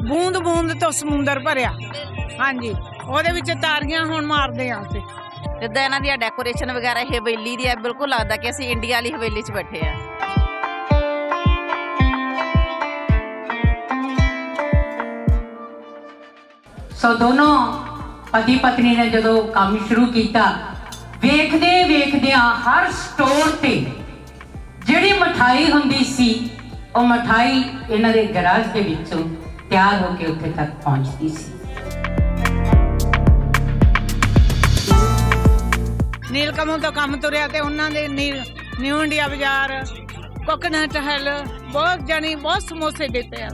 बूंद बूंद तो समुंदर भरिया। हाँ जी, ਉਹਦੇ ਵਿੱਚ ਤਾਰੀਆਂ ਹੁਣ ਮਾਰਦੇ ਆ ਅਸੀਂ। ਜਿੱਦਾਂ ਇਹਨਾਂ ਦੀ ਡੈਕੋਰੇਸ਼ਨ ਵਗੈਰਾ ਹਵੇਲੀ ਦੀ ਹੈ, ਬਿਲਕੁਲ ਲੱਗਦਾ ਕਿ ਅਸੀਂ ਇੰਡੀਆ ਵਾਲੀ ਹਵੇਲੀ 'ਚ ਬੈਠੇ ਆ। ਸੋ ਦੋਨੋਂ ਪਤੀ ਪਤਨੀ ਨੇ ਜਦੋਂ ਕੰਮ ਸ਼ੁਰੂ ਕੀਤਾ, ਵੇਖਦੇ ਵੇਖਦਿਆਂ ਹਰ ਸਟੋਰ ਤੇ ਜਿਹੜੀ ਮਠਾਈ ਹੁੰਦੀ ਸੀ ਉਹ ਮਠਾਈ ਇਹਨਾਂ ਦੇ ਗਰਾਜ ਦੇ ਵਿੱਚੋਂ ਤਿਆਰ ਹੋ ਕੇ ਉੱਥੇ ਤੱਕ ਪਹੁੰਚਦੀ ਸੀ। ਨੀਲਕਮਲ ਤੋਂ ਕੰਮ ਤੁਰਿਆ ਤੇ ਉਹਨਾਂ ਦੇ ਨਿਊ ਇੰਡੀਆ ਬਾਜ਼ਾਰ, ਕੋਕਨਟ ਹਿੱਲ, ਬਹੁਤ ਸਮੋਸੇ ਦਿੱਤੇ ਆ।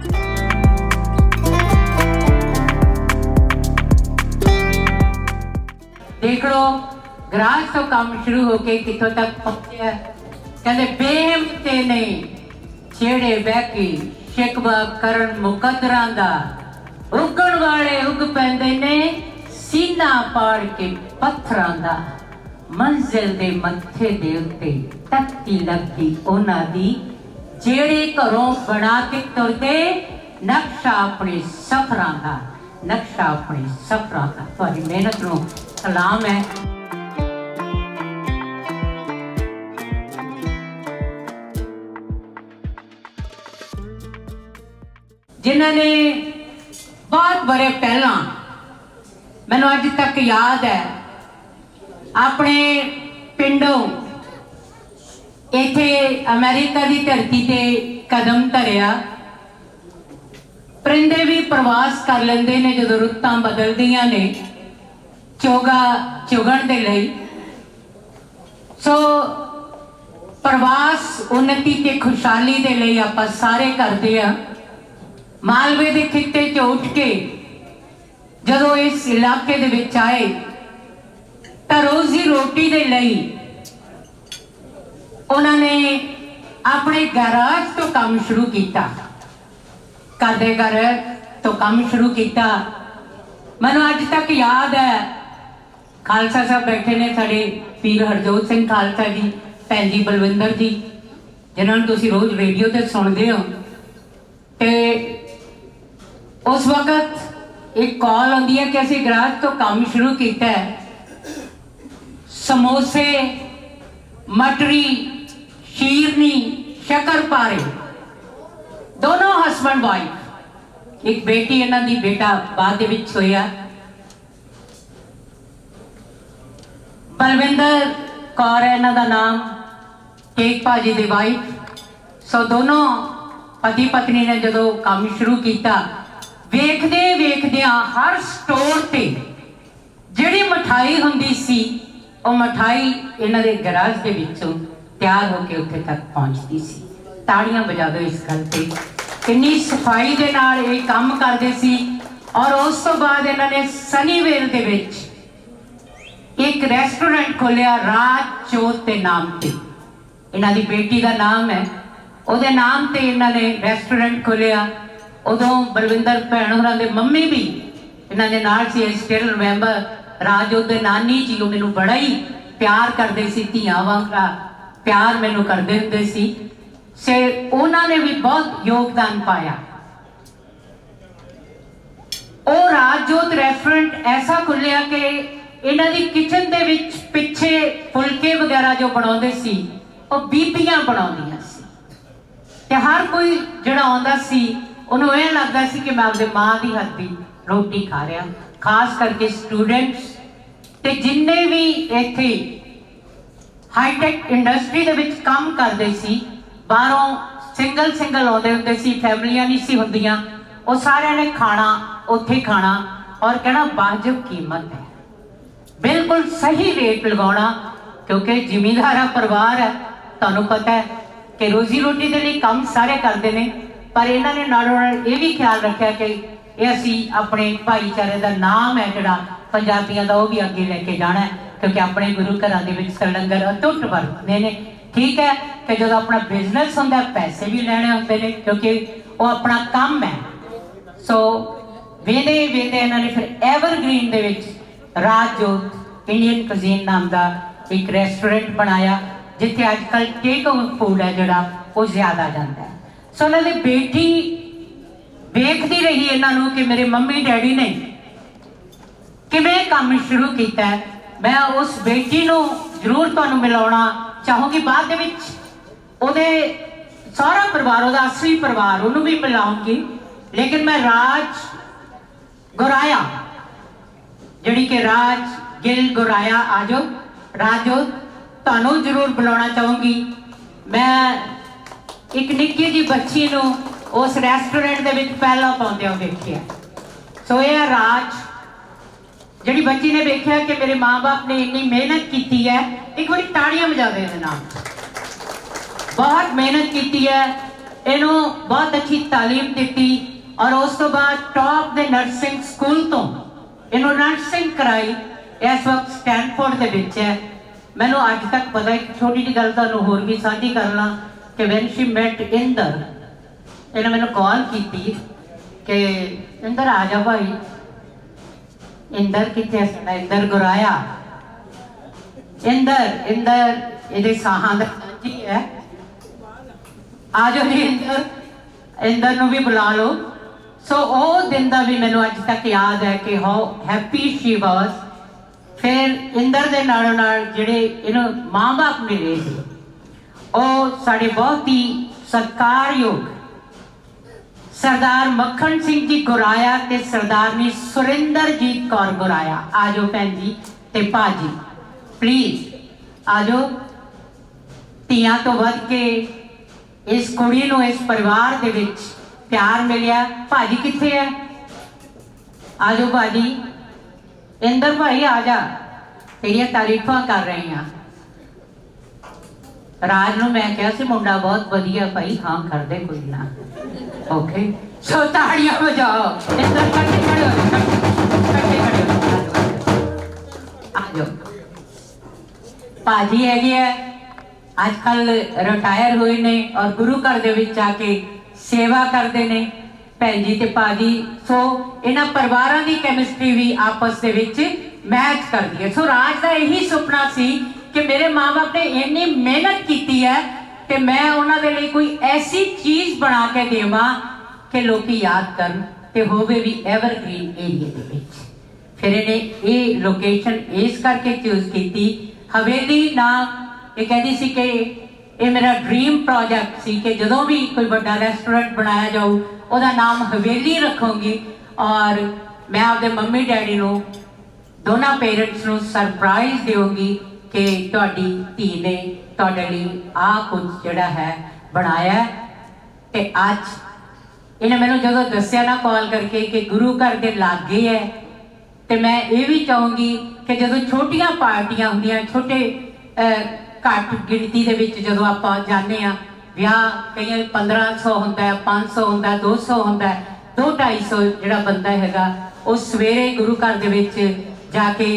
ਦੇਖ ਲੋ ਗਰਾਜ ਤੋਂ ਕੰਮ ਸ਼ੁਰੂ ਹੋ ਕੇ ਕਿੱਥੋਂ ਤੱਕ ਪਹੁੰਚਿਆ। ਕਹਿੰਦੇ ਬੇਹਿੰਮਤੇ ਨੇ ਛੇੜੇ ਬਹਿ ਕੇ ਸ਼ਿਕਵਾ ਕਰਨ ਮੁਕੱਦਰਾਂ ਦਾ, ਉੱਗਣ ਵਾਲੇ ਉੱਗ ਪੈਂਦੇ ਨੇ ਸੀਨਾ ਪਾੜ ਕੇ ਪੱਥਰਾਂ ਦਾ। ਮੰਜ਼ਿਲ ਦੇ ਮੱਥੇ ਦੇ ਉੱਤੇ ਤਖਤੀ ਲੱਗੀ ਉਹਨਾਂ ਦੀ, ਜਿਹੜੇ ਘਰੋਂ ਬਣਾ ਕੇ ਤੁਰਦੇ ਨਕਸ਼ਾ ਆਪਣੇ ਸਫ਼ਰਾਂ ਦਾ, ਨਕਸ਼ਾ ਆਪਣੇ ਸਫ਼ਰਾਂ ਦਾ। ਤੁਹਾਡੀ ਮਿਹਨਤ ਨੂੰ ਸਲਾਮ ਹੈ। ਜਿਨ੍ਹਾਂ ਨੇ ਬਹੁਤ ਬੜੇ ਪਹਿਲਾਂ, ਮੈਨੂੰ ਅੱਜ ਤੱਕ ਯਾਦ ਹੈ, ਆਪਣੇ ਪਿੰਡੋਂ ਇੱਥੇ ਅਮਰੀਕਾ ਦੀ ਧਰਤੀ ਤੇ ਕਦਮ ਧਰਿਆ। ਪਰਿੰਦੇ ਵੀ ਪ੍ਰਵਾਸ ਕਰ ਲੈਂਦੇ ਨੇ ਜਦੋਂ ਰੁੱਤਾਂ ਬਦਲਦੀਆਂ ਨੇ ਚੁਗਣ ਦੇ ਲਈ। ਸੋ ਪ੍ਰਵਾਸ ਉન્નਤੀ ਤੇ ਖੁਸ਼ਹਾਲੀ ਦੇ ਲਈ ਆਪਾਂ ਸਾਰੇ ਕਰਦੇ ਆ। ਮਾਲਵੇ ਦੇ ਖਿੱਤੇ 'ਚ ਉੱਠ ਕੇ ਜਦੋਂ ਇਸ ਇਲਾਕੇ ਦੇ ਵਿੱਚ ਆਏ ਤਾਂ ਰੋਜ਼ੀ ਰੋਟੀ ਦੇ ਲਈ ਉਹਨਾਂ ਨੇ ਆਪਣੇ ਗੈਰਾਜ ਤੋਂ ਕੰਮ ਸ਼ੁਰੂ ਕੀਤਾ, ਕਰਦੇ ਘਰ ਤੋਂ ਕੰਮ ਸ਼ੁਰੂ ਕੀਤਾ। ਮੈਨੂੰ ਅੱਜ ਤੱਕ ਯਾਦ ਹੈ, ਖਾਲਸਾ ਸਾਹਿਬ ਬੈਠੇ ਨੇ ਸਾਡੇ ਪੀਰ ਹਰਜੋਤ ਸਿੰਘ ਖਾਲਸਾ ਜੀ, ਭੈਣ ਜੀ ਬਲਵਿੰਦਰ ਜੀ, ਜਿਨ੍ਹਾਂ ਨੂੰ ਤੁਸੀਂ ਰੋਜ਼ ਰੇਡੀਓ ਤੇ ਸੁਣਦੇ ਹੋ। ਤੇ ਉਸ ਵਕਤ ਇੱਕ ਕਾਲ ਆਉਂਦੀ ਹੈ ਕਿ ਅਸੀਂ ਗਰਾਜ ਤੋਂ ਕੰਮ ਸ਼ੁਰੂ ਕੀਤਾ ਹੈ। ਸਮੋਸੇ, ਮਟਰੀ, ਸ਼ੀਰਨੀ, ਸ਼ਕਰਪਾਰੇ, ਦੋਨੋਂ ਹਸਬੈਂਡ ਵਾਈਫ। ਇੱਕ ਬੇਟੀ ਇਹਨਾਂ ਦੀ, ਬੇਟਾ ਬਾਅਦ ਦੇ ਵਿੱਚ ਹੋਇਆ। ਬਲਵਿੰਦਰ ਕੌਰ ਹੈ ਇਹਨਾਂ ਦਾ ਨਾਮ, ਕੇਕ ਭਾਜੀ ਦੀ ਵਾਈਫ। ਸੋ ਦੋਨੋਂ ਪਤੀ ਪਤਨੀ ਨੇ ਜਦੋਂ ਕੰਮ ਸ਼ੁਰੂ ਕੀਤਾ, ਵੇਖਦੇ ਵੇਖਦਿਆਂ ਹਰ ਸਟੋਰ ਤੇ ਜਿਹੜੀ ਮਠਾਈ ਹੁੰਦੀ ਸੀ ਉਹ ਮਠਾਈ ਇਹਨਾਂ ਦੇ ਗਰਾਜ ਦੇ ਵਿੱਚੋਂ ਤਿਆਰ ਹੋ ਕੇ ਉੱਥੇ ਤੱਕ ਪਹੁੰਚਦੀ ਸੀ। ਤਾੜੀਆਂ ਵਜਾ ਦਿਓ ਇਸ ਗੱਲ ਤੇ। ਕਿੰਨੀ ਸਫਾਈ ਦੇ ਨਾਲ ਇਹ ਕੰਮ ਕਰਦੇ ਸੀ। ਔਰ ਉਸ ਤੋਂ ਬਾਅਦ ਇਹਨਾਂ ਨੇ ਸਨੀਵੇਲ ਦੇ ਵਿੱਚ ਇੱਕ ਰੈਸਟੋਰੈਂਟ ਖੋਲਿਆ, ਰਾਜ ਜੋਤ ਦੇ ਨਾਮ ਤੇ। ਇਹਨਾਂ ਦੀ ਬੇਟੀ ਦਾ ਨਾਮ ਹੈ, ਉਹਦੇ ਨਾਮ ਤੇ ਇਹਨਾਂ ਨੇ ਰੈਸਟੋਰੈਂਟ ਖੋਲਿਆ। ਉਦੋਂ ਬਲਵਿੰਦਰ ਭੈਣ ਹੋਰਾਂ ਦੇ ਮੰਮੀ ਵੀ ਇਹਨਾਂ ਦੇ ਨਾਲ ਸੀ। ਆਈ ਸਟਿਲ ਰਿਮੈਂਬਰ ਰਾਜੋਤ ਦੇ ਨਾਨੀ ਜੀ, ਉਹ ਮੈਨੂੰ ਬੜਾ ਹੀ ਪਿਆਰ ਕਰਦੇ ਸੀ, ਧੀਆਂ ਵਾਂਗਰਾ ਪਿਆਰ ਮੈਨੂੰ ਕਰਦੇ ਹੁੰਦੇ ਸੀ। ਸੇ ਉਹਨਾਂ ਨੇ ਵੀ ਬਹੁਤ ਯੋਗਦਾਨ ਪਾਇਆ। ਉਹ ਰਾਜਜੋਤ ਰੈਸਟੋਰੈਂਟ ਐਸਾ ਖੁੱਲਿਆ ਕਿ ਇਹਨਾਂ ਦੀ ਕਿਚਨ ਦੇ ਵਿੱਚ ਪਿੱਛੇ ਫੁਲਕੇ ਵਗੈਰਾ ਜੋ ਬਣਾਉਂਦੇ ਸੀ ਉਹ ਬੀਬੀਆਂ ਬਣਾਉਂਦੀਆਂ ਸੀ। ਤੇ ਹਰ ਕੋਈ ਜਿਹੜਾ ਆਉਂਦਾ ਸੀ ਉਹਨੂੰ ਇਹ ਲੱਗਦਾ ਸੀ ਕਿ ਮੈਂ ਆਪਦੇ ਮਾਂ ਦੀ ਹੱਥ ਦੀ ਰੋਟੀ ਖਾ ਰਿਹਾ। ਖਾਸ ਕਰਕੇ ਸਟੂਡੈਂਟਸ ਤੇ ਜਿੰਨੇ ਵੀ ਇੱਥੇ ਹਾਈਟੈਕ ਇੰਡਸਟਰੀ ਦੇ ਵਿੱਚ ਕੰਮ ਕਰਦੇ ਸੀ, ਬਾਹਰੋਂ ਸਿੰਗਲ ਆਉਂਦੇ ਹੁੰਦੇ ਸੀ, ਫੈਮਲੀਆਂ ਨਹੀਂ ਸੀ ਹੁੰਦੀਆਂ। ਉਹ ਸਾਰਿਆਂ ਨੇ ਖਾਣਾ ਉੱਥੇ ਖਾਣਾ ਔਰ ਕਹਿਣਾ ਵਾਜਬ ਕੀਮਤ ਹੈ, ਬਿਲਕੁਲ ਸਹੀ ਰੇਟ ਲਗਾਉਣਾ। ਕਿਉਂਕਿ ਜ਼ਿਮੀਂਦਾਰਾ ਪਰਿਵਾਰ ਹੈ, ਤੁਹਾਨੂੰ ਪਤਾ ਹੈ ਕਿ ਰੋਜ਼ੀ ਰੋਟੀ ਦੇ ਲਈ ਕੰਮ ਸਾਰੇ ਕਰਦੇ ਨੇ। ਪਰ ਇਹਨਾਂ ਨੇ ਨਾਲੋਂ ਨਾਲ ਇਹ ਵੀ ਖਿਆਲ ਰੱਖਿਆ ਕਿ ਇਹ ਅਸੀਂ ਆਪਣੇ ਭਾਈਚਾਰੇ ਦਾ ਨਾਮ ਹੈ ਜਿਹੜਾ ਪੰਜਾਬੀਆਂ ਦਾ, ਉਹ ਵੀ ਅੱਗੇ ਲੈ ਕੇ ਜਾਣਾ ਹੈ। ਕਿਉਂਕਿ ਆਪਣੇ ਗੁਰੂ ਘਰਾਂ ਦੇ ਵਿੱਚ ਲੰਗਰ ਅਟੁੱਟ ਵਰਤਦੇ ਨੇ। ਠੀਕ ਹੈ ਕਿ ਜਦੋਂ ਆਪਣਾ ਬਿਜ਼ਨਸ ਹੁੰਦਾ ਪੈਸੇ ਵੀ ਲੈਣੇ ਹੁੰਦੇ ਨੇ, ਕਿਉਂਕਿ ਉਹ ਆਪਣਾ ਕੰਮ ਹੈ। ਸੋ ਵੇਂਦੇ ਇਹਨਾਂ ਨੇ ਫਿਰ ਐਵਰਗ੍ਰੀਨ ਦੇ ਵਿੱਚ ਰਾਜਜੋਤ ਇੰਡੀਅਨ ਕੁਜ਼ੀਨ ਨਾਮ ਦਾ ਇੱਕ ਰੈਸਟੋਰੈਂਟ ਬਣਾਇਆ, ਜਿੱਥੇ ਅੱਜ ਕੱਲ੍ਹ ਟੇਕ ਓਵਰ ਫੂਡ ਹੈ ਜਿਹੜਾ ਉਹ ਜ਼ਿਆਦਾ ਜਾਂਦਾ ਹੈ। ਸੋ ਉਹਨਾਂ ਦੀ ਬੇਟੀ ਵੇਖਦੀ ਰਹੀ ਇਹਨਾਂ ਨੂੰ ਕਿ ਮੇਰੇ ਮੰਮੀ ਡੈਡੀ ਨੇ ਕਿਵੇਂ ਕੰਮ ਸ਼ੁਰੂ ਕੀਤਾ ਹੈ। ਮੈਂ ਉਸ ਬੇਟੀ ਨੂੰ ਜ਼ਰੂਰ ਤੁਹਾਨੂੰ ਮਿਲਾਉਣਾ ਚਾਹੂੰਗੀ, ਬਾਅਦ ਦੇ ਵਿੱਚ ਉਹਦੇ ਸਾਰਾ ਪਰਿਵਾਰ, ਉਹਦਾ ਅਸਲੀ ਪਰਿਵਾਰ, ਉਹਨੂੰ ਵੀ ਮਿਲਾਉਂਗੀ। ਲੇਕਿਨ ਮੈਂ ਰਾਜ ਗੁਰਾਇਆ, ਜਿਹੜੀ ਕਿ ਰਾਜ ਗਿੱਲ ਗੁਰਾਇਆ, ਆਜੋ ਰਾਜੋ, ਤੁਹਾਨੂੰ ਜ਼ਰੂਰ ਬੁਲਾਉਣਾ ਚਾਹੂੰਗੀ। ਮੈਂ ਇੱਕ ਨਿੱਕੀ ਜਿਹੀ ਬੱਚੀ ਨੂੰ ਉਸ ਰੈਸਟੋਰੈਂਟ ਦੇ ਵਿੱਚ ਪਹਿਲਾਂ ਪਾਉਂਦਿਆਂ ਵੇਖਿਆ। ਸੋ ਇਹ ਰਾਜ, ਜਿਹੜੀ ਬੱਚੀ ਨੇ ਵੇਖਿਆ ਕਿ ਮੇਰੇ ਮਾਂ-ਬਾਪ ਨੇ ਇੰਨੀ ਮਿਹਨਤ ਕੀਤੀ ਹੈ, ਇੱਕ ਵਾਰੀ ਤਾੜੀਆਂ ਵਜਾ ਦੇ ਇਹਦੇ ਨਾਲ। ਬਹੁਤ ਮਿਹਨਤ ਕੀਤੀ ਹੈ, ਇਹਨੂੰ ਬਹੁਤ ਅੱਛੀ ਤਾਲੀਮ ਦਿੱਤੀ ਔਰ ਉਸ ਤੋਂ ਬਾਅਦ ਟੌਪ ਦੇ ਨਰਸਿੰਗ ਸਕੂਲ ਤੋਂ ਇਹਨੂੰ ਨਰਸਿੰਗ ਕਰਾਈ। ਇਸ ਵਕਤ ਸਟੈਨਫੋਰਡ ਦੇ ਵਿੱਚ ਹੈ। ਮੈਨੂੰ ਅੱਜ ਤੱਕ ਪਤਾ, ਇੱਕ ਛੋਟੀ ਜਿਹੀ ਗੱਲ ਤੁਹਾਨੂੰ ਹੋਰ ਵੀ ਸਾਂਝੀ ਕਰ ਲਾਂ ਕਿ ਵੈਨ ਸ਼ੀ ਮੈਟ ਇੰਦਰ, ਇਹਨੇ ਮੈਨੂੰ ਕਾਲ ਕੀਤੀ ਕਿ ਇੰਦਰ ਆ ਜਾ ਭਾਈ। ਇੰਦਰ ਕਿੱਥੇ ਹੈ? ਸਾਡਾ ਇੰਦਰ ਗੁਰਾਇਆ। ਇੰਦਰ ਇਹਦੇ ਸਾਹਾਂ ਦਾ ਸਾਂਝੀ ਹੈ। ਆ ਜਾਓ ਜੀ ਇੰਦਰ, ਇੰਦਰ ਨੂੰ ਵੀ ਬੁਲਾ ਲਓ। ਸੋ ਉਹ ਦਿਨ ਦਾ ਵੀ ਮੈਨੂੰ ਅੱਜ ਤੱਕ ਯਾਦ ਹੈ ਕਿ ਹਾਊ ਹੈਪੀ ਸ਼ੀ ਵਾਸ। ਫਿਰ ਇੰਦਰ ਦੇ ਨਾਲੋਂ ਨਾਲ ਜਿਹੜੇ ਇਹਨੂੰ ਮਾਂ-ਬਾਪ ਮਿਲੇ ਸੀ, ਉਹ ਸਾਡੇ ਬਹੁਤ ਹੀ ਸਤਿਕਾਰਯੋਗ ਸਰਦਾਰ ਮੱਖਣ ਸਿੰਘ ਜੀ ਗੁਰਾਇਆ ਤੇ ਸਰਦਾਰਨੀ ਸੁਰਿੰਦਰਜੀਤ ਕੌਰ ਗੁਰਾਇਆ। ਆ ਜਾਓ ਭੈਣ ਜੀ ਤੇ ਭਾਜੀ, ਪਲੀਜ਼ ਆ ਜਾਓ। ਧੀਆਂ ਤੋਂ ਵੱਧ ਕੇ ਇਸ ਕੁੜੀ ਨੂੰ ਇਸ ਪਰਿਵਾਰ ਦੇ ਵਿੱਚ ਪਿਆਰ ਮਿਲਿਆ। ਭਾਜੀ ਕਿੱਥੇ ਹੈ? ਆ ਜਾਓ ਭਾਜੀ। ਇੰਦਰ ਭਾਈ ਆ ਜਾ, ਤੇਰੀਆਂ ਤਾਰੀਫਾਂ ਕਰ ਰਹੀ ਹਾਂ। ਰਾਜ ਨੂੰ ਮੈਂ ਕਿਹਾ ਸੀ ਮੁੰਡਾ ਬਹੁਤ ਵਧੀਆ ਭਾਈ, ਹਾਂ ਕਰਦੇ ਕੋਈ ਨਾ। ਓਕੇ, ਸੋ ਤਾੜੀਆਂ ਵਜਾਓ। ਇੰਦਰ ਇਕੱਠੇ ਖੜੇ ਹੋ ਆ ਜਾਓ। ਭਾਜੀ ਹੈਗੇ ਆ, ਅੱਜ ਕੱਲ ਰਿਟਾਇਰ ਹੋਏ ਨੇ ਔਰ ਗੁਰੂ ਘਰ ਦੇ ਵਿੱਚ ਆ ਕੇ ਸੇਵਾ ਕਰਦੇ ਨੇ ਭੈਣ ਜੀ ਤੇ ਭਾਜੀ। ਸੋ ਇਹਨਾਂ ਪਰਿਵਾਰਾਂ ਦੀ ਕੈਮਿਸਟਰੀ ਵੀ ਆਪਸ ਦੇ ਵਿੱਚ ਮੈਚ ਕਰਦੀ ਹੈ। ਸੋ ਰਾਜ ਦਾ ਇਹੀ ਸੁਪਨਾ ਸੀ ਕਿ ਮੇਰੇ ਮਾਂ-ਬਾਪ ਨੇ ਇੰਨੀ ਮਿਹਨਤ ਕੀਤੀ ਹੈ ਕਿ ਮੈਂ ਉਹਨਾਂ ਦੇ ਲਈ ਕੋਈ ਐਸੀ ਚੀਜ਼ ਬਣਾ ਕੇ ਦੇਵਾਂ ਕਿ ਲੋਕੀ ਯਾਦ ਕਰਨ ਤੇ ਹੋਵੇ ਵੀ ਐਵਰਗ੍ਰੀਨ ਏਰੀਆ ਦੇ ਵਿੱਚ। ਫਿਰ ਇਹਨੇ ਇਹ ਲੋਕੇਸ਼ਨ ਇਸ ਕਰਕੇ ਚੂਜ਼ ਕੀਤੀ, ਹਵੇਲੀ ਨਾਮ। ਇਹ ਕਹਿੰਦੀ ਸੀ ਕਿ ਇਹ ਮੇਰਾ ਡ੍ਰੀਮ ਪ੍ਰੋਜੈਕਟ ਸੀ ਕਿ ਜਦੋਂ ਵੀ ਕੋਈ ਵੱਡਾ ਰੈਸਟੋਰੈਂਟ ਬਣਾਇਆ ਜਾਊ ਉਹਦਾ ਨਾਮ ਹਵੇਲੀ ਰੱਖੂੰਗੀ। ਔਰ ਮੈਂ ਆਪਦੇ ਮੰਮੀ ਡੈਡੀ ਨੂੰ, ਦੋਨਾਂ ਪੇਰੈਂਟਸ ਨੂੰ ਸਰਪ੍ਰਾਈਜ਼ ਦੇਵਾਂਗੀ ਕਿ ਤੁਹਾਡੀ ਧੀ ਨੇ ਤੁਹਾਡੇ ਲਈ ਆਹ ਕੁਝ ਜਿਹੜਾ ਹੈ ਬਣਾਇਆ। ਤੇ ਅੱਜ ਇਹਨੇ ਮੈਨੂੰ ਜਦੋਂ ਦੱਸਿਆ ਨਾ ਕਾਲ ਕਰਕੇ ਕਿ ਗੁਰੂ ਘਰ ਦੇ ਲਾਗੇ ਹੈ, ਤੇ ਮੈਂ ਇਹ ਵੀ ਚਾਹੂੰਗੀ ਕਿ ਜਦੋਂ ਛੋਟੀਆਂ ਪਾਰਟੀਆਂ ਹੁੰਦੀਆਂ, ਛੋਟੇ ਘੱਟ ਗਿਣਤੀ ਦੇ ਵਿੱਚ ਜਦੋਂ ਆਪਾਂ ਜਾਂਦੇ ਆ ਵਿਆਹ, ਕਈਆਂ 1500 ਹੁੰਦਾ, 500 ਹੁੰਦਾ, 200 ਹੁੰਦਾ, 200-250 ਜਿਹੜਾ ਬੰਦਾ ਹੈਗਾ ਉਹ ਸਵੇਰੇ ਗੁਰੂ ਘਰ ਦੇ ਵਿੱਚ ਜਾ ਕੇ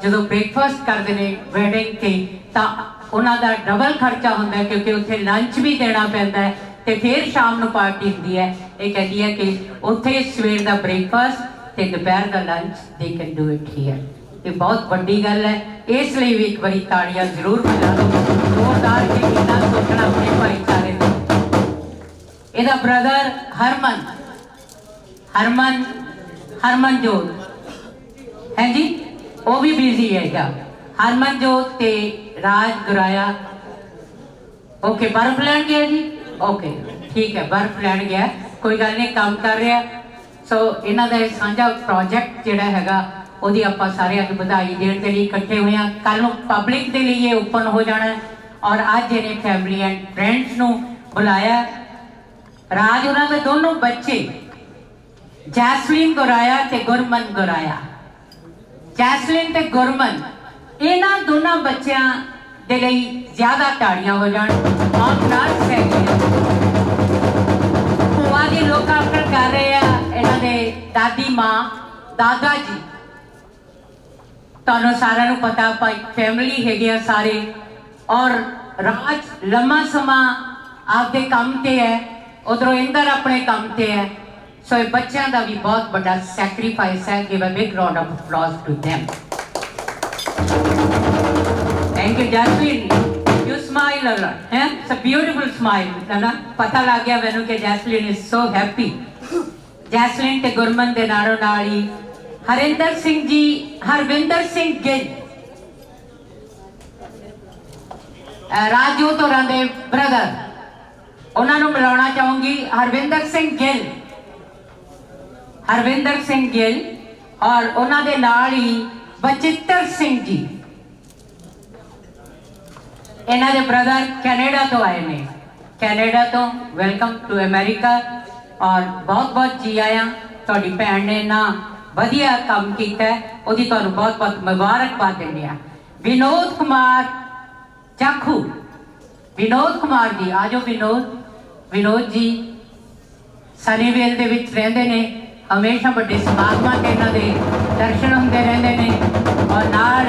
ਜਦੋਂ ਬ੍ਰੇਕਫਾਸਟ ਕਰਦੇ ਨੇ ਵੈਡਿੰਗ ਤੇ, ਤਾਂ ਉਹਨਾਂ ਦਾ ਡਬਲ ਖਰਚਾ ਹੁੰਦਾ ਕਿਉਂਕਿ ਉੱਥੇ ਲੰਚ ਵੀ ਦੇਣਾ ਪੈਂਦਾ ਹੈ ਤੇ ਫਿਰ ਸ਼ਾਮ ਨੂੰ ਪਾਰਟੀ ਹੁੰਦੀ ਹੈ। ਇਹ ਕਹਿੰਦੀ ਹੈ ਕਿ ਉੱਥੇ ਸਵੇਰ ਦਾ ਬ੍ਰੇਕਫਾਸਟ ਤੇ ਦੁਪਹਿਰ ਦਾ ਲੰਚ ਦੇ ਕੈਨ ਡੂ ਇਟ ਹੀਅਰ। ਇਹ ਬਹੁਤ ਵੱਡੀ ਗੱਲ ਹੈ, ਇਸ ਲਈ ਵੀ ਇੱਕ ਵਾਰੀ ਤਾੜੀਆਂ ਜ਼ਰੂਰ ਵਜਾ ਦਿਓ ਜ਼ੋਰਦਾਰ ਕਿ ਕਿੰਨਾ ਸੋਚਣਾ ਆਪਣੇ ਭਾਈਚਾਰੇ ਦਾ। ਇਹਦਾ ਬ੍ਰਦਰ ਹਰਮਨਜੋਤ ਹੈ ਜੀ, ਉਹ ਵੀ ਬਿਜ਼ੀ ਹੈਗਾ। ਹਰਮਨਜੋਤ ਤੇ ਰਾਜ ਗੁਰਾਇਆ ਓਕੇ ਬਰਫ ਲੈਣ ਗਿਆ ਜੀ। ਓਕੇ ਠੀਕ ਹੈ, ਬਰਫ ਲੈਣ ਗਿਆ, ਕੋਈ ਗੱਲ ਨਹੀਂ, ਕੰਮ ਕਰ ਰਿਹਾ। ਸੋ ਇਹਨਾਂ ਦਾ ਸਾਂਝਾ ਪ੍ਰੋਜੈਕਟ ਜਿਹੜਾ ਹੈਗਾ ਉਹਦੀ ਆਪਾਂ ਸਾਰੇ ਅੱਜ ਵਧਾਈ ਦੇਣ ਦੇ ਲਈ ਇਕੱਠੇ ਹੋਏ ਹਾਂ। ਕੱਲ ਨੂੰ ਪਬਲਿਕ ਦੇ ਲਈ ਇਹ ਓਪਨ ਹੋ ਜਾਣਾ ਔਰ ਅੱਜ ਇਹਨੇ ਫੈਮਿਲੀ ਐਂਡ ਫਰੈਂਡਸ ਨੂੰ ਬੁਲਾਇਆ। ਰਾਜ ਉਹਨਾਂ ਦੇ ਦੋਨੋਂ ਬੱਚੇ ਜੈਸਲੀਨ ਗੁਰਾਇਆ ਤੇ ਗੁਰਮਨ ਗੁਰਾਇਆ, ਜੈਸਲੀਨ ਤੇ ਗੁਰਮਨ, ਇਹਨਾਂ ਦੋਨਾਂ ਬੱਚਿਆਂ ਦੇ ਲਈ ਜ਼ਿਆਦਾ ਤਾੜੀਆਂ ਹੋ ਜਾਣ। ਔਰ ਨਰਸ ਹੈਗੇ ਭੂਆ ਦੀ ਲੋਕ ਆਫਟਰ ਕਰ ਰਹੇ ਆ, ਇਹਨਾਂ ਦੇ ਦਾਦੀ ਮਾਂ ਦਾਦਾ ਜੀ। ਤੁਹਾਨੂੰ ਸਾਰਿਆਂ ਨੂੰ ਪਤਾ ਆਪਾਂ ਇੱਕ ਫੈਮਿਲੀ ਹੈਗੇ ਆ ਸਾਰੇ। ਔਰ ਰਾਜ ਲੰਮਾ ਸਮਾਂ ਆਪਦੇ ਕੰਮ ਤੇ ਹੈ, ਉਧਰੋਂ ਇੰਦਰ ਆਪਣੇ ਕੰਮ ਤੇ ਹੈ। ਸੋ ਇਹ ਬੱਚਿਆਂ ਦਾ ਵੀ ਬਹੁਤ ਵੱਡਾ ਸੈਕਰੀਫਾਈਸ ਹੈ। Give a big round of applause to them। Thank you, Jasmine. You smile a lot. It's a beautiful smile. है ना? पता लग गया मैंने कि Jasmine is so happy. ਜੈਸਲਿਨ ਤੇ ਗੁਰਮਨ ਦੇ ਨਾਲੋਂ ਨਾਲ ਹੀ ਹਰਿੰਦਰ ਸਿੰਘ ਜੀ, ਹਰਵਿੰਦਰ ਸਿੰਘ ਗਿੱਲ, ਰਾਜਜੋਤ ਹੋਰਾਂ ਦੇ ਬ੍ਰਦਰ, ਉਹਨਾਂ ਨੂੰ ਮਿਲਾਉਣਾ ਚਾਹੂੰਗੀ। ਹਰਵਿੰਦਰ ਸਿੰਘ ਗਿੱਲ, ਹਰਵਿੰਦਰ ਸਿੰਘ ਗਿੱਲ ਔਰ ਉਹਨਾਂ ਦੇ ਨਾਲ ਹੀ ਬਚਿੱਤਰ ਸਿੰਘ ਜੀ, ਇਹਨਾਂ ਦੇ ਬ੍ਰਦਰ ਕੈਨੇਡਾ ਤੋਂ ਆਏ ਨੇ। ਕੈਨੇਡਾ ਤੋਂ ਵੈਲਕਮ ਟੂ ਅਮਰੀਕਾ ਔਰ ਬਹੁਤ ਬਹੁਤ ਜੀ ਆਇਆਂ। ਤੁਹਾਡੀ ਭੈਣ ਨੇ ਇੰਨਾ ਵਧੀਆ ਕੰਮ ਕੀਤਾ, ਉਹਦੀ ਤੁਹਾਨੂੰ ਬਹੁਤ ਬਹੁਤ ਮੁਬਾਰਕਬਾਦ ਦਿੰਦੇ ਹਾਂ। ਵਿਨੋਦ ਕੁਮਾਰ ਚਾਖੂ, ਵਿਨੋਦ ਕੁਮਾਰ ਜੀ ਆ ਜਾਓ। ਵਿਨੋਦ ਜੀ ਸਨੀਵੇਲ ਦੇ ਵਿੱਚ ਰਹਿੰਦੇ ਨੇ, ਹਮੇਸ਼ਾ ਵੱਡੇ ਸਮਾਗਮਾਂ ਤੇ ਇਹਨਾਂ ਦੇ ਦਰਸ਼ਨ ਹੁੰਦੇ ਰਹਿੰਦੇ ਨੇ ਔਰ ਨਾਲ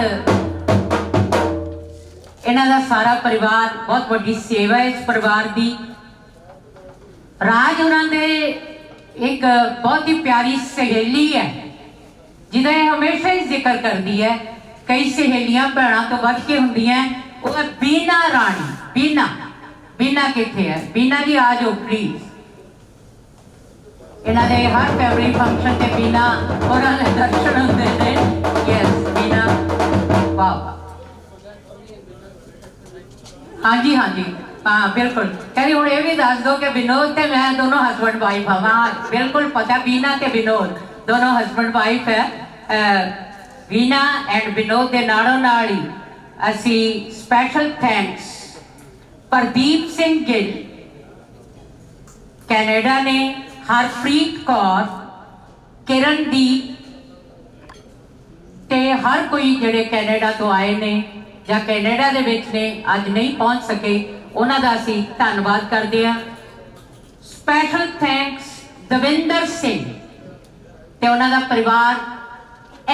ਇਹਨਾਂ ਦਾ ਸਾਰਾ ਪਰਿਵਾਰ, ਬਹੁਤ ਵੱਡੀ ਸੇਵਾ ਇਸ ਪਰਿਵਾਰ ਦੀ। ਰਾਜ ਉਹਨਾਂ ਦੇ ਇੱਕ ਬਹੁਤ ਹੀ ਪਿਆਰੀ ਸਹੇਲੀ ਹੈ ਜਿਹਦਾ ਇਹ ਹਮੇਸ਼ਾ ਹੀ ਜ਼ਿਕਰ ਕਰਦੀ ਹੈ। ਕਈ ਸਹੇਲੀਆਂ ਭੈਣਾਂ ਤੋਂ ਵੱਧ ਕੇ ਹੁੰਦੀਆਂ, ਉਹ ਹੈ ਬੀਨਾ ਰਾਣੀ। ਬੀਨਾ ਕਿੱਥੇ ਹੈ? ਬੀਨਾ ਜੀ ਆ ਜਾਓ ਪਲੀਜ਼। ਇਹਨਾਂ ਦੇ ਹਰ ਫੈਮਿਲੀ ਫੰਕਸ਼ਨ ਤੇ ਬੀਨਾ ਉਹਨਾਂ ਦੇ ਦਰਸ਼ਨ ਹੁੰਦੇ ਨੇ। ਯੈਸ ਬੀਨਾ, ਵਾਓ। ਹਾਂਜੀ हाँ बिल्कुल। कहते हूँ ये भी दस दो कि विनोद ते मैं दोनों हस्बैंड वाइफ हाँ। हाँ बिल्कुल पता, बीना ते विनोद दोनों हस्बैंड वाइफ है। बीना एंड विनोद के नालों नाल ही असी special thanks Pradeep Singh Gill Canada ने, हरप्रीत कौर, किरणदीप ते हर कोई जिहड़े कैनेडा तो आए ने ਜਾਂ ਕੈਨੇਡਾ ਦੇ ਵਿੱਚ ਨੇ, ਅੱਜ ਨਹੀਂ ਪਹੁੰਚ ਸਕੇ, ਉਹਨਾਂ ਦਾ ਅਸੀਂ ਧੰਨਵਾਦ ਕਰਦੇ ਹਾਂ। ਸਪੈਸ਼ਲ ਥੈਂਕਸ ਦਵਿੰਦਰ ਸਿੰਘ ਤੇ ਉਹਨਾਂ ਦਾ ਪਰਿਵਾਰ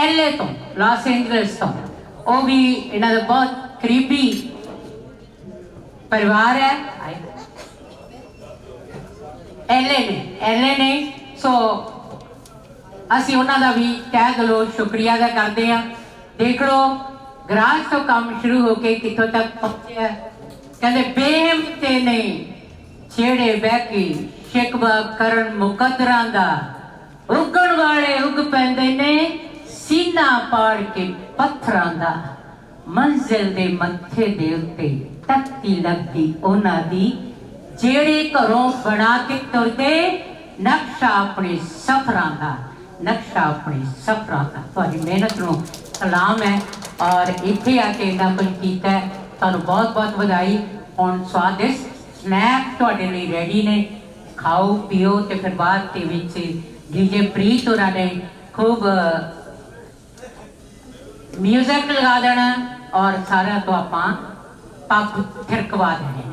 LA ਤੋਂ, ਲਾਸ ਐਂਜਲਸ ਤੋਂ, ਉਹ ਵੀ ਇਹਨਾਂ ਦਾ ਬਹੁਤ ਕਰੀਬੀ ਪਰਿਵਾਰ ਹੈ। LA ਨੇ ਸੋ ਅਸੀਂ ਉਹਨਾਂ ਦਾ ਵੀ ਤਹਿ ਦਿਲੋਂ ਸ਼ੁਕਰੀਆ ਅਦਾ ਕਰਦੇ ਹਾਂ। ਦੇਖ ਲਓ ਗਰਾਜ ਤੋਂ ਕੰਮ ਸ਼ੁਰੂ ਹੋ ਕੇ ਕਿੱਥੋਂ ਤੱਕ ਪਹੁੰਚਿਆ। ਕਹਿੰਦੇ ਬੇਹਿੰਮਤੇ ਨੇ ਛੇੜੇ ਬਹਿ ਕੇ ਸ਼ਿਕਵਾ ਕਰਨ ਮੁਕੱਦਰਾਂ ਦਾ, ਉੱਗਣ ਵਾਲੇ ਉੱਗ ਪੈਂਦੇ ਨੇ ਸੀਨਾ ਪਾੜ ਕੇ ਪੱਥਰਾਂ ਦਾ। ਮੰਜ਼ਿਲ ਦੇ ਮੱਥੇ ਦੇ ਉੱਤੇ ਤੱਤੀ ਲੱਗਦੀ ਉਹਨਾਂ ਦੀ, ਜਿਹੜੇ ਘਰੋਂ ਬਣਾ ਕੇ ਤੁਰਦੇ ਨਕਸ਼ਾ ਆਪਣੇ ਸਫ਼ਰਾਂ ਦਾ, ਨਕਸ਼ਾ ਆਪਣੇ ਸਫ਼ਰਾਂ ਦਾ। ਤੁਹਾਡੀ ਮਿਹਨਤ ਨੂੰ ਸਲਾਮ ਹੈ ਔਰ ਇੱਥੇ ਆ ਕੇ ਇੰਨਾ ਕੁਝ ਕੀਤਾ, ਤੁਹਾਨੂੰ ਬਹੁਤ ਬਹੁਤ ਵਧਾਈ। ਹੁਣ ਸਵਾਦਿਸ਼ਟ ਸਨੈਕ ਤੁਹਾਡੇ ਲਈ ਰੈਡੀ ਨੇ, ਖਾਓ ਪੀਓ ਤੇ ਫਿਰ ਬਾਅਦ ਦੇ ਵਿੱਚ ਡੀਜੇ ਪ੍ਰੀਤ ਹੋਰਾਂ ਨੇ ਖੂਬ ਮਿਊਜ਼ਿਕ ਲਗਾ ਦੇਣਾ ਔਰ ਸਾਰਿਆਂ ਤੋਂ ਆਪਾਂ ਪੱਗ ਥਿਰਕਵਾ ਦੇਣੇ ਨੇ।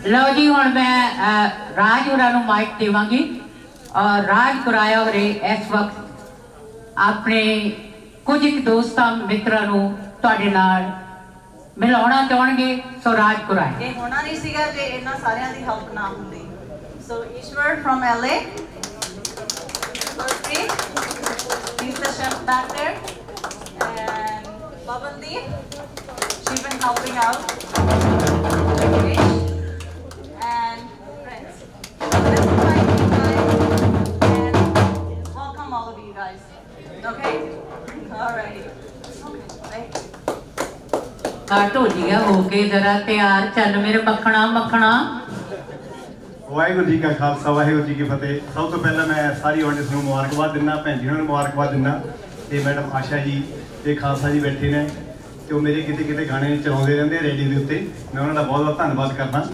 ਲਓ ਜੀ ਹੁਣ ਮੈਂ ਰਾਜ ਹੋਰਾਂ ਨੂੰ ਮਾਈਕ ਦੇਵਾਂਗੀ ਔਰ ਰਾਜ ਕੁਰਾਇਆ ਹੋਰੇ ਇਸ ਵਕਤ ਆਪਣੇ ਕੁਝ ਦੋਸਤਾਂ ਮਿੱਤਰਾਂ ਨੂੰ ਤੁਹਾਡੇ ਨਾਲ ਮਿਲਾਉਣਾ ਚਾਹਣਗੇ। ਸੋ ਰਾਜ ਕੁਰਾਇਆ। ਇਹ ਹੋਣਾ ਨਹੀਂ ਸੀਗਾ ਜੇ ਇਹਨਾਂ ਸਾਰਿਆਂ ਦੀ ਹੈਲਪ ਨਾ ਹੁੰਦੀ। ਸੋ ਈਸ਼ਵਰ firm LA, he's the chef back there, and Babandeep, she's been helping out, and friends. This is my team guys, and welcome all of you guys. Okay? Alrighty. Okay. ਢੋਲੀਆ ਹੋ ਕੇ ਜਰਾ ਤਿਆਰ ਚੱਲ ਮੇਰੇ ਮੱਖਣਾ। ਵਾਹਿਗੁਰੂ ਜੀ ਕਾ ਖਾਲਸਾ, ਵਾਹਿਗੁਰੂ ਜੀ ਕੀ ਫਤਿਹ। ਸਭ ਤੋਂ ਪਹਿਲਾਂ ਮੈਂ ਸਾਰੀ ਆਡੀਅנס ਨੂੰ ਮੁਬਾਰਕਬਾਦ ਦਿੰਦਾ, ਭੈਣ ਜੀ ਨੂੰ ਮੁਬਾਰਕਬਾਦ ਦਿੰਦਾ ਤੇ ਮੈਡਮ ਆਸ਼ਾ ਜੀ ਤੇ ਖਾਲਸਾ ਜੀ ਬੈਠੇ ਨੇ ਤੇ ਉਹ ਮੇਰੇ ਕਿਤੇ ਗਾਣੇ ਚਲਾਉਂਦੇ ਰਹਿੰਦੇ ਰੇਡੀਓ ਦੇ ਉੱਤੇ। ਮੈਂ ਉਹਨਾਂ ਦਾ ਬਹੁਤ ਬਹੁਤ ਧੰਨਵਾਦ ਕਰਦਾ।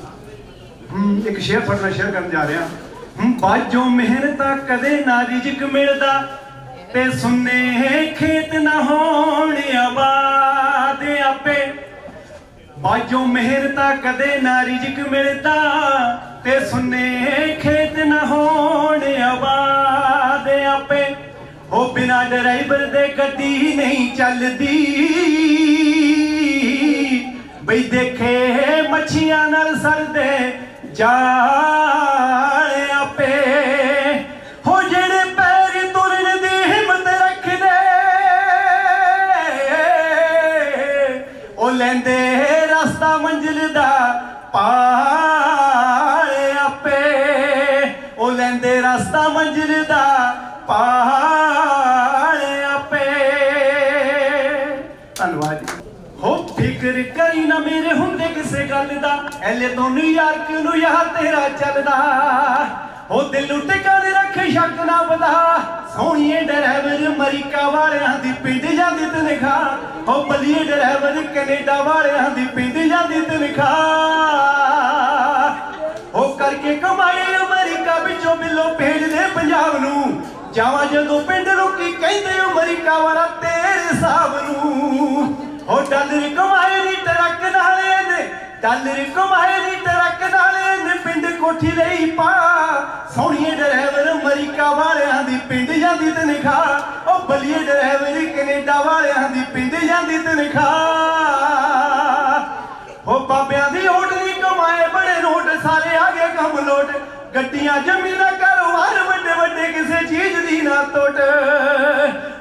ਇੱਕ ਸ਼ੇਅਰ ਤੁਹਾਡੇ ਨਾਲ ਸ਼ੇਅਰ ਕਰਨ ਜਾ ਰਿਹਾ। ਬਾਝੋਂ ਮਿਹਨਤਾਂ ਕਦੇ ਨਾ ਰਿਜ਼ਕ ਮਿਲਦਾ ਤੇ ਸੁੰਨੇ ਖੇਤ ਨਾ ਹੋਣ ਆਬਾਦ ਆਪੇ। ਬਾਝੋਂ ਮਿਹਨਤਾਂ ਕਦੇ ਨਾ ਰਿਜ਼ਕ ਮਿਲਦਾ ਤੇ ਸੁੰਨੇ ਖੇਤ ਨਾ ਹੋਣ ਆਬਾਦ ਆਪੇ। ਉਹ ਬਿਨਾਂ ਡਰਾਈਵਰ ਦੇ ਗੱਡੀ ਨਹੀਂ ਚੱਲਦੀ, ਬਈ ਦੇਖੇ ਮੱਛੀਆਂ ਨਾਲ ਸਰਦੇ ਜਾਲ ਆਪੇ। ਹੋ ਜਿਹੜੇ ਪੈਰ ਤੁਰਨ ਦੀ ਹਿੰਮਤ ਰੱਖਦੇ, ਉਹ ਲੈਂਦੇ ਰਸਤਾ ਮੰਜ਼ਿਲ ਦਾ ਪਾਲ ਆਪੇ। ਲੈਂਦੇ ਰਸਤਾ ਮੰਜ਼ਿਲ ਦਾ ਪਹਾੜ ਆਪੇ। ਧੰਨਵਾਦ ਜੀ। ਹੋ ਫਿਕਰ ਕਰੀ ਨਾ ਮੇਰੇ ਹੁੰਦੇ ਕਿਸੇ ਗੱਲ ਦਾ, ਐਲੇ ਤੋਂ ਨਿਊਯਾਰਕ ਨੂੰ ਯਾਰ ਤੇਰਾ ਚੱਲਦਾ। ਹੋ ਦਿਲ ਨੂੰ ਟਿਕਾਣੇ ਰੱਖ ਸ਼ੱਕ ਨਾ ਵਧਾ, ਸੋਹਣੀਏ ਡਰਾਈਵਰ ਅਮਰੀਕਾ ਵਾਲਿਆਂ ਦੀ ਪਿੰਡ ਜਾਂਦੀ ਤਨਖਾਹ। ਹੋ ਬੱਲੀਏ ਡਰਾਈਵਰ ਕੈਨੇਡਾ ਵਾਲਿਆਂ ਦੀ ਪਿੰਡ ਜਾਂਦੀ ਤਨਖਾਹ। ਹੋ ਕਰਕੇ ਕਮਾਈ ਅਮਰੀਕਾ ਵਿੱਚੋਂ ਬਿੱਲੋ ਭੇਜਦੇ ਪੰਜਾਬ ਨੂੰ, ਜਾਵਾਂ ਜਦੋਂ ਪਿੰਡ ਨੂੰ ਕੀ ਕਹਿੰਦੇ ਅਮਰੀਕਾ ਵਾਲਾ ਤੇਰੇ ਹਿਸਾਬ ਨੂੰ। ਹੋ ਡਾਲਰ ਕਮਾਏ ਨੀ ਟਰੱਕ ਨਾਲੇ ਨੇ, ਡਾਲਰ ਕਮਾਏ ਨੀ ਟਰੱਕ ਨਾਲੇ ਨੇ, ਪਿੰਡ ਕੋਠੀ ਲਈ ਪਾ। ਸੋਹਣੀਏ ਡਰਾਈਵਰ ਅਮਰੀਕਾ ਵਾਲਿਆਂ ਦੀ ਪਿੰਡ ਜਾਂਦੀ ਤਨਖਾਹ। ਉਹ ਬੱਲੀਏ ਡਰਾਈਵਰ ਕੈਨੇਡਾ ਵਾਲਿਆਂ ਦੀ ਪਿੰਡ ਜਾਂਦੀ ਤਨਖਾਹ। ਹੋ ਬਾਬਿਆਂ ਦੀ ਓਟ ਨਹੀਂ ਕਮਾਏ ਬੜੇ ਨੋਟ, ਸਾਰੇ ਆ ਗਏ ਕੰਮ ਲੋਟ। ਗੱਡੀਆਂ ਜ਼ਮੀਨਾਂ ਕਾਰੋਬਾਰ ਵੱਡੇ ਵੱਡੇ, ਕਿਸੇ ਚੀਜ਼ ਦੀ ਨਾ ਟੋਟ।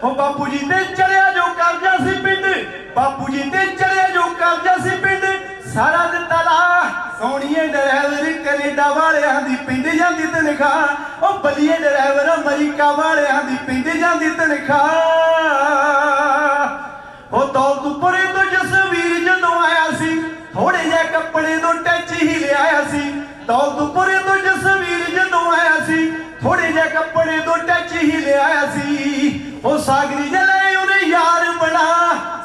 ਹੋ ਬਾਪੂ ਜੀ ਤੇ ਚੜਿਆ ਜੋ ਕਰਜ਼ਾ ਸੀ ਪਿੰਡ, ਬਾਪੂ ਜੀ ਤੇ ਚੜਿਆ ਜੋ ਕਰਜ਼ਾ ਸੀ ਪਿੰਡ, ਸਾਰਾ ਦਿੱਤਾ ਲਾ। ਸੋਹਣੀਏ ਡਰਾਈਵਰ ਕੈਨੇਡਾ ਵਾਲਿਆਂ ਦੀ ਪਿੰਡ ਜਾਂਦੀ ਤਨਖਾਹ। ਉਹ ਬੱਲੀਏ ਡਰਾਈਵਰ ਅਮਰੀਕਾ ਵਾਲਿਆਂ ਦੀ ਪਿੰਡ ਜਾਂਦੀ ਤਨਖਾਹ। ਉਹ ਦੌਲਤਪੁਰੇ ਤੋਂ ਜਸਵੀਰ ਜਦੋਂ ਆਇਆ ਸੀ, ਥੋੜੇ ਜਿਹੇ ਕੱਪੜੇ ਤੋਂ ਟੈਚ ਹੀ ਲਿਆਇਆ ਸੀ। ਦੌਲਤਪੁਰੇ ਤੋਂ ਜਸਵੀਰ ਜਦੋਂ ਆਇਆ ਸੀ, ਥੋੜੇ ਜਿਹੇ ਕੱਪੜੇ ਤੋਂ ਟੈਚ ਹੀ ਲਿਆਇਆ ਸੀ। ਉਹ ਸਾਗਰੀ ਜਲੇ ਉਹਨੇ ਯਾਰ ਬਣਾ,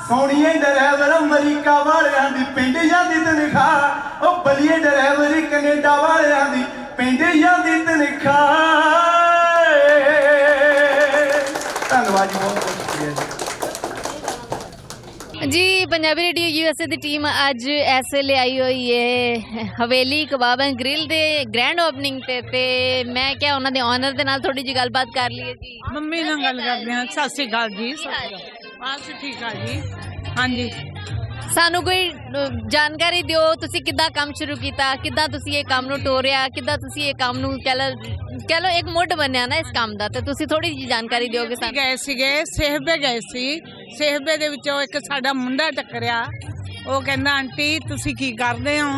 ਸੋਹਣੀਏ ਡਰਾਈਵਰ ਅਮਰੀਕਾ ਵਾਲਿਆਂ ਦੀ ਪਿੰਡ ਜਾਂਦੀ ਤਨਖਾਹ। ਉਹ ਬੱਲੀਏ ਡਰਾਈਵਰ ਕੈਨੇਡਾ ਵਾਲਿਆਂ ਦੀ ਪਿੰਡ ਜਾਂਦੀ ਤਨਖਾਹ। ਧੰਨਵਾਦ ਜੀ, ਬਹੁਤ ਬਹੁਤ ਸ਼ੁਕਰੀਆ ਜੀ। ਜੀ ਪੰਜਾਬੀ ਰੇਡੀਓ USA ਦੀ ਟੀਮ ਅੱਜ ਇਸ ਵੇਲੇ ਆਈ ਹੋਈ ਹੈ ਹਵੇਲੀ ਕਬਾਬ ਐਂਡ ਗ੍ਰਿਲ ਦੇ ਗ੍ਰੈਂਡ ਓਪਨਿੰਗ ਤੇ ਮੈਂ ਕਿਹਾ ਉਹਨਾਂ ਦੇ ਓਨਰ ਦੇ ਨਾਲ ਥੋੜੀ ਜਿਹੀ ਗੱਲਬਾਤ ਕਰ ਲਈਏ ਜੀ। ਮੰਮੀ ਨਾਲ ਗੱਲ ਕਰਦੇ ਹਾਂ। ਸਤਿ ਸ਼੍ਰੀ ਅਕਾਲ ਜੀ। ਬਸ ਠੀਕ ਆ ਜੀ। ਹਾਂਜੀ, ਸਾਨੂੰ ਕੋਈ ਜਾਣਕਾਰੀ ਦਿਓ, ਤੁਸੀਂ ਕਿੱਦਾਂ ਕੰਮ ਸ਼ੁਰੂ ਕੀਤਾ, ਕਿੱਦਾਂ ਤੁਸੀਂ ਇਹ ਕੰਮ ਨੂੰ ਤੋਰਿਆ, ਕਿੱਦਾਂ ਤੁਸੀਂ ਇਹ ਕੰਮ ਨੂੰ ਕਹਿ ਲਓ ਇੱਕ ਮੁੱਢ ਬਣਿਆ ਨਾ ਇਸ ਕੰਮ ਦਾ, ਤੇ ਤੁਸੀਂ ਥੋੜੀ ਜਿਹੀ ਜਾਣਕਾਰੀ ਦਿਓਗੇ ਸਾਨੂੰ। ਗਏ ਸੀਗੇ ਸੇਹਬੇ ਗਏ ਸੀ। ਸੇਹਬੇ ਦੇ ਵਿੱਚੋਂ ਇੱਕ ਸਾਡਾ ਮੁੰਡਾ ਟੱਕਰਿਆ। ਉਹ ਕਹਿੰਦਾ ਆਂਟੀ ਤੁਸੀਂ ਕੀ ਕਰਦੇ ਹੋ?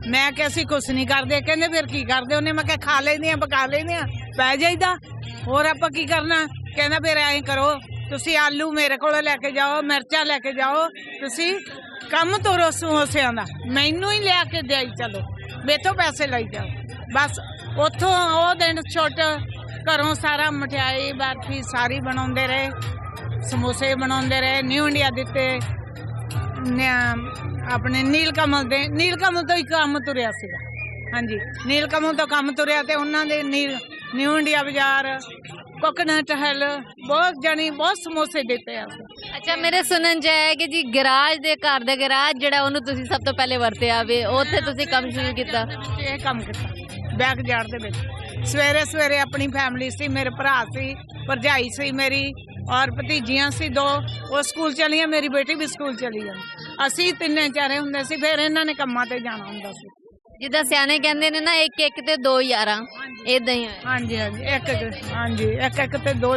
ਮੈਂ ਕਿਹਾ ਅਸੀਂ ਕੁਛ ਨਹੀਂ ਕਰਦੇ। ਕਹਿੰਦੇ ਫਿਰ ਕੀ ਕਰਦੇ? ਉਹਨੇ ਮੈਂ ਕਿਹਾ ਖਾ ਲੈਂਦੇ ਆ, ਪਕਾ ਲੈਂਦੇ ਆ, ਪੈ ਜਾਈਦਾ, ਹੋਰ ਆਪਾਂ ਕੀ ਕਰਨਾ। ਕਹਿੰਦਾ ਫਿਰ ਐਂ ਕਰੋ, ਤੁਸੀਂ ਆਲੂ ਮੇਰੇ ਕੋਲੋਂ ਲੈ ਕੇ ਜਾਓ, ਮਿਰਚਾਂ ਲੈ ਕੇ ਜਾਓ, ਤੁਸੀਂ ਕੰਮ ਤੋਰੋ ਸਮੋਸਿਆਂ ਦਾ, ਮੈਨੂੰ ਹੀ ਲਿਆ ਕੇ ਦੇਈ ਚਲੋ, ਮੇਥੋਂ ਪੈਸੇ ਲਈ ਜਾਓ। ਬਸ ਉੱਥੋਂ ਉਹ ਦਿਨ ਛੁੱਟ ਘਰੋਂ ਸਾਰਾ ਮਠਿਆਈ ਬਰਫੀ ਸਾਰੀ ਬਣਾਉਂਦੇ ਰਹੇ, ਸਮੋਸੇ ਬਣਾਉਂਦੇ ਰਹੇ। ਨਿਊ ਇੰਡੀਆ ਦਿੱਤੇ, ਆਪਣੇ ਨੀਲਕਮਲ ਤੋਂ ਹੀ ਕੰਮ ਤੁਰਿਆ ਸੀਗਾ। ਹਾਂਜੀ, ਨੀਲਕਮਲ ਤੋਂ ਕੰਮ ਤੁਰਿਆ ਤੇ ਉਹਨਾਂ ਦੇ ਨਿਊ ਇੰਡੀਆ ਬਾਜ਼ਾਰ, ਕੋਕਨਟ ਹਿੱਲ, ਬਹੁਤ ਸਮੋਸੇ ਦਿੱਤੇ ਆ। ਅੱਛਾ, ਮੇਰੇ ਸੁਣਨ ਚ ਆਇਆ ਕਿ ਜੀ ਗਰਾਜ ਦੇ ਘਰ ਦਾ ਗਰਾਜ ਜਿਹੜਾ ਉਹਨੂੰ ਤੁਸੀਂ ਸਭ ਤੋਂ ਪਹਿਲੇ ਵਰਤਿਆ ਵੇ, ਉੱਥੇ ਤੁਸੀਂ ਕੰਮ ਸ਼ੁਰੂ ਕੀਤਾ। ਇਹ ਕੰਮ ਕੀਤਾ ਬੈਕ ਯਾਰਡ ਦੇ ਵਿੱਚ। ਸਵੇਰੇ ਆਪਣੀ ਫੈਮਿਲੀ ਸੀ, ਮੇਰੇ ਭਰਾ ਸੀ, ਭਰਜਾਈ ਸੀ ਮੇਰੀ, ਔਰ ਭਤੀਜੀਆਂ ਸੀ 2, ਉਹ ਸਕੂਲ ਚਲੀਆਂ, ਮੇਰੀ ਬੇਟੀ ਵੀ ਸਕੂਲ ਚਲੀ ਜਾਂਦੀ। ਅਸੀਂ ਤਿੰਨੇ ਚਾਰੇ ਹੁੰਦੇ ਸੀ। ਫਿਰ ਇਹਨਾਂ ਨੇ ਕੰਮਾਂ ਤੇ ਜਾਣਾ ਹੁੰਦਾ ਸੀ। ਜਿੱਦਾਂ ਸਿਆਣੇ ਕਹਿੰਦੇ ਨੇ ਨਾ, ਇੱਕ ਤੇ 2 ਯਾਰਾਂ, ਏਦਾਂ ਹੀ ਹੋਇਆ। ਹਾਂਜੀ, ਇੱਕ ਤੇ 2।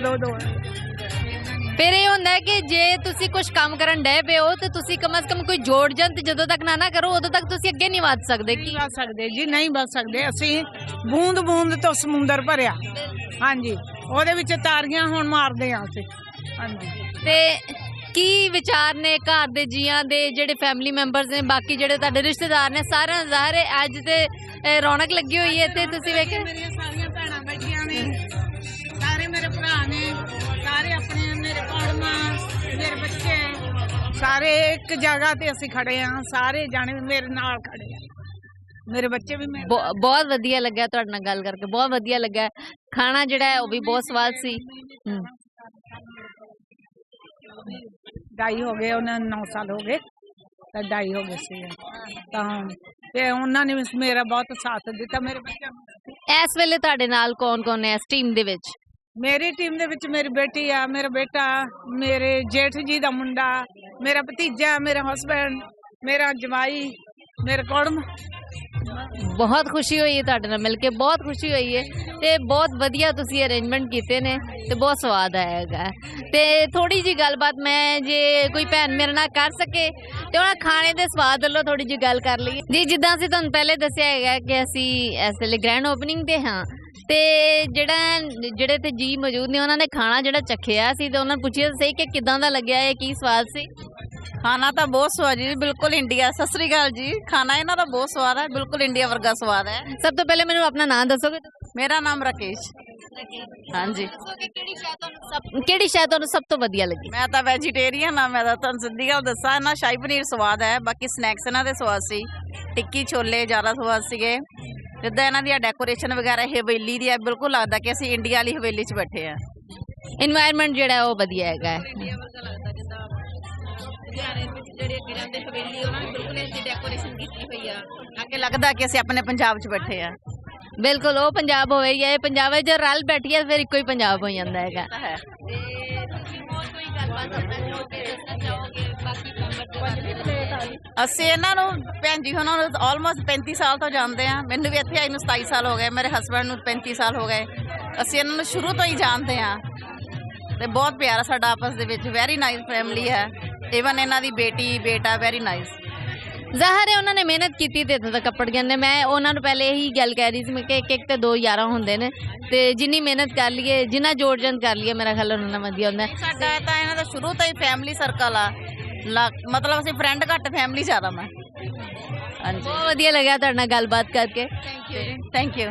ਫਿਰ ਇਹ ਹੁੰਦਾ ਹੈ ਕਿ ਜੇ ਤੁਸੀਂ ਕੁਝ ਕੰਮ ਕਰਨ ਡਏ ਪਏ ਹੋ ਤੇ ਤੁਸੀਂ ਕਮ ਸੇ ਕਮ ਕੋਈ ਜੋੜ ਜਨ ਤੇ ਜਦੋਂ ਤੱਕ ਨਾ ਕਰੋ ਉਦੋਂ ਤੱਕ ਤੁਸੀਂ ਅੱਗੇ ਨਹੀਂ ਵਧ ਸਕਦੇ। ਨਹੀਂ ਵਧ ਸਕਦੇ ਜੀ, ਨਹੀਂ ਵਧ ਸਕਦੇ। ਅਸੀਂ ਬੂੰਦ ਤੋਂ ਸਮੁੰਦਰ ਭਰਿਆ। ਹਾਂਜੀ, ਉਹਦੇ ਵਿੱਚ ਤਾਰੀਆਂ ਹੁਣ ਮਾਰਦੇ ਆ ਅਸੀਂ। ਹਾਂਜੀ, ਤੇ ਕੀ ਵਿਚਾਰ ਨੇ ਘਰ ਦੇ ਜੀਆਂ ਦੇ, ਜਿਹੜੇ ਫੈਮਿਲੀ ਮੈਂਬਰਸ ਨੇ, ਬਾਕੀ ਜਿਹੜੇ ਤੁਹਾਡੇ ਰਿਸ਼ਤੇਦਾਰ ਨੇ, ਸਾਰਿਆਂ ਦਾ ਜ਼ਾਹਿਰ ਹੈ ਅੱਜ ਤੇ ਰੌਣਕ ਲੱਗੀ ਹੋਈ ਹੈ। ਤੇ ਤੁਸੀਂ ਵੇਖਿਆ ਮੇਰੀਆਂ ਸਾਰੀਆਂ ਭੈਣਾਂ ਬੈਠੀਆਂ ਨੇ, ਸਾਰੇ ਮੇਰੇ ਭਰਾ ਨੇ, ਸਾਰੇ ਆਪਣੇ ਮੇਰੇ ਕੌੜਮਾ, ਮੇਰੇ ਬੱਚੇ, ਸਾਰੇ ਇੱਕ ਜਗ੍ਹਾ ਤੇ ਅਸੀਂ ਖੜੇ ਆ, ਸਾਰੇ ਜਾਣੇ ਮੇਰੇ ਨਾਲ ਖੜੇ ਆ, ਮੇਰੇ ਬੱਚੇ ਵੀ। ਬਹੁਤ ਵਧੀਆ ਲੱਗਾ ਤੁਹਾਡੇ ਨਾਲ ਗੱਲ ਕਰਕੇ, ਬਹੁਤ ਵਧੀਆ ਲੱਗਾ। ਖਾਣਾ ਜਿਹੜਾ ਹੈ ਉਹ ਵੀ ਬਹੁਤ ਸਵਾਦ ਸੀ। ਢਾਈ ਹੋ ਗਏ, ਉਹਨਾਂ ਨੂੰ 9 ਸਾਲ ਹੋ ਗਏ ਤਾਂ 2.5 ਹੋ ਗਏ ਸੀ ਤਾਂ, ਤੇ ਉਹਨਾਂ ਨੇ ਮੇਰਾ ਬਹੁਤ ਸਾਥ ਦਿੱਤਾ। ਮੇਰੇ ਬੱਚਿਆਂ ਨੂੰ ਇਸ ਵੇਲੇ ਤੁਹਾਡੇ ਨਾਲ ਕੌਣ ਹੈ ਇਸ ਟੀਮ ਦੇ ਵਿੱਚ? ਮੇਰੀ ਟੀਮ ਦੇ ਵਿੱਚ ਮੇਰੀ ਬੇਟੀ ਆ, ਮੇਰਾ ਬੇਟਾ, ਮੇਰੇ ਜੇਠ ਜੀ ਦਾ ਮੁੰਡਾ, ਮੇਰਾ ਭਤੀਜਾ, ਮੇਰਾ ਹਸਬੈਂਡ, ਮੇਰਾ ਜਵਾਈ, ਮੇਰੇ ਕੋੜਮ। ਬਹੁਤ ਖੁਸ਼ੀ ਹੋਈ ਹੈ ਤੁਹਾਡੇ ਨਾਲ ਮਿਲ ਕੇ, ਬਹੁਤ ਖੁਸ਼ੀ ਹੋਈ ਹੈ ਤੇ ਬਹੁਤ ਵਧੀਆ ਤੁਸੀਂ ਅਰੇਂਜਮੈਂਟ ਕੀਤੇ ਨੇ ਤੇ ਬਹੁਤ ਸਵਾਦ ਆਇਆ ਹੈਗਾ। ਤੇ ਥੋੜੀ ਜੀ ਗੱਲਬਾਤ ਮੈਂ ਜੇ ਕੋਈ ਭੈਣ ਮੇਰੇ ਨਾਲ ਕਰ ਸਕੇ ਤੇ ਉਹਨਾਂ ਖਾਣੇ ਦੇ ਸਵਾਦ ਵੱਲੋਂ ਥੋੜੀ ਜੀ ਗੱਲ ਕਰ ਲਈਏ ਜੀ। ਜਿੱਦਾਂ ਅਸੀਂ ਤੁਹਾਨੂੰ ਪਹਿਲੇ ਦੱਸਿਆ ਹੈਗਾ ਕਿ ਅਸੀਂ ਇਸ ਵੇਲੇ ਗ੍ਰੈਂਡ ਓਪਨਿੰਗ ਤੇ ਹਾਂ ਤੇ ਜਿਹੜੇ ਤੇ ਜੀ ਮੌਜੂਦ ਨੇ ਉਹਨਾਂ ਨੇ ਖਾਣਾ ਜਿਹੜਾ ਚੱਖਿਆ ਸੀ ਤੇ ਉਹਨਾਂ ਨੂੰ ਪੁੱਛਿਆ ਸਹੀ ਕਿ ਕਿਦਾਂ ਦਾ ਲੱਗਿਆ ਹੈ, ਕੀ ਸਵਾਦ ਸੀ। ਖਾਣਾ ਤਾਂ ਬਹੁਤ ਸਵਾਦ ਜੀ, ਬਿਲਕੁਲ ਇੰਡੀਆ। ਸਤਿ ਸ੍ਰੀ ਅਕਾਲ ਜੀ। ਖਾਣਾ ਇਹਨਾਂ ਦਾ ਬਹੁਤ ਸਵਾਦ ਹੈ, ਬਿਲਕੁਲ ਇੰਡੀਆ ਵਰਗਾ ਸਵਾਦ ਹੈ। ਸਭ ਤੋਂ ਪਹਿਲੇ ਮੈਨੂੰ ਆਪਣਾ ਨਾਮ ਦੱਸੋਗੇ? ਮੇਰਾ ਨਾਮ ਰਾਕੇਸ਼। ਹਾਂਜੀ। ਕਿਹੜੀ ਸ਼ਾਇਦ ਤੁਹਾਨੂੰ ਸਭ ਤੋਂ ਵਧੀਆ ਲੱਗੀ? ਮੈਂ ਤਾਂ ਵੈਜੀਟੇਰੀਅਨ ਆ। ਮੈਂ ਤਾਂ ਤੁਹਾਨੂੰ ਸਿੱਧੀ ਗੱਲ ਦੱਸਾਂ, ਇਹਨਾਂ ਸ਼ਾਹੀ ਪਨੀਰ ਸਵਾਦ ਹੈ, ਬਾਕੀ ਸਨੈਕਸ ਇਹਨਾਂ ਦੇ ਸਵਾਦ ਸੀ। ਟਿੱਕੀ ਛੋਲੇ ਜ਼ਿਆਦਾ ਸਵਾਦ ਸੀਗੇ। ਜਿੱਦਾਂ ਇਹਨਾਂ ਦੀ ਡੈਕੋਰੇਸ਼ਨ ਵਗੈਰਾ ਹਵੇਲੀ ਦੀ ਹੈ, ਬਿਲਕੁਲ ਲੱਗਦਾ ਕਿ ਅਸੀਂ ਇੰਡੀਆ ਵਾਲੀ ਹਵੇਲੀ 'ਚ ਬੈਠੇ ਆ। ਇਨਵਾਇਰਨਮੈਂਟ ਜਿਹੜਾ ਉਹ ਵਧੀਆ ਹੈਗਾ ਹੈ। ਅੱਗੇ ਲੱਗਦਾ ਕਿ ਅਸੀਂ ਆਪਣੇ ਪੰਜਾਬ 'ਚ ਬੈਠੇ ਆ। ਬਿਲਕੁਲ, ਉਹ ਪੰਜਾਬ ਹੋਵੇ ਜਾਂ ਇਹ ਪੰਜਾਬ ਹੈ, ਜੇ ਰਲ ਬੈਠੀਏ ਫਿਰ ਇੱਕੋ ਹੀ ਪੰਜਾਬ ਹੋ ਜਾਂਦਾ ਹੈਗਾ। ਅਸੀਂ ਇਹਨਾਂ ਨੂੰ ਭੈਣ ਜੀ ਉਹਨਾਂ ਨੂੰ ਆਲਮੋਸਟ 35 ਸਾਲ ਤੋਂ ਜਾਣਦੇ ਆ। ਮੈਨੂੰ ਵੀ ਇੱਥੇ ਆਈ ਨੂੰ 27 ਸਾਲ ਹੋ ਗਏ, ਮੇਰੇ ਹਸਬੈਂਡ ਨੂੰ 35 ਸਾਲ ਹੋ ਗਏ। ਅਸੀਂ ਇਹਨਾਂ ਨੂੰ ਸ਼ੁਰੂ ਤੋਂ ਹੀ ਜਾਣਦੇ ਆ ਤੇ ਬਹੁਤ ਪਿਆਰ ਸਾਡਾ ਆਪਸ ਦੇ ਵਿੱਚ। ਵੈਰੀ ਨਾਈਸ ਫੈਮਿਲੀ ਹੈ। ਈਵਨ ਇਹਨਾਂ ਦੀ ਬੇਟੀ ਬੇਟਾ ਵੈਰੀ ਨਾਈਸ। ਜ਼ਾਹਰ ਹੈ ਉਹਨਾਂ ਨੇ ਮਿਹਨਤ ਕੀਤੀ ਤੇ ਇੱਥੇ ਤੱਕ ਕੱਪੜ ਗਏ ਨੇ। ਮੈਂ ਉਹਨਾਂ ਨੂੰ ਪਹਿਲੇ ਇਹੀ ਗੱਲ ਕਹਿ ਰਹੀ ਸੀ ਮੈਂ ਕਿ ਇੱਕ ਤੇ ਦੋ ਯਾਰਾਂ ਹੁੰਦੇ ਨੇ ਤੇ ਜਿੰਨੀ ਮਿਹਨਤ ਕਰ ਲਈਏ, ਜਿੰਨਾ ਜੋੜ ਜੰਦ ਕਰ ਲਈਏ, ਮੇਰਾ ਖਿਆਲ ਉਹਨਾਂ ਨਾਲ ਵਧੀਆ ਹੁੰਦਾ। ਸਾਡਾ ਤਾਂ ਇਹਨਾਂ ਦਾ ਸ਼ੁਰੂ ਤੋਂ ਹੀ ਫੈਮਿਲੀ ਸਰਕਲ ਆ। ਮਤਲਬ ਅਸੀਂ ਫਰੈਂਡ ਘੱਟ, ਫੈਮਿਲੀ ਜ਼ਿਆਦਾ। ਮੈਂ ਹਾਂਜੀ, ਬਹੁਤ ਵਧੀਆ ਲੱਗਿਆ ਤੁਹਾਡੇ ਨਾਲ ਗੱਲਬਾਤ ਕਰਕੇ। Thank you.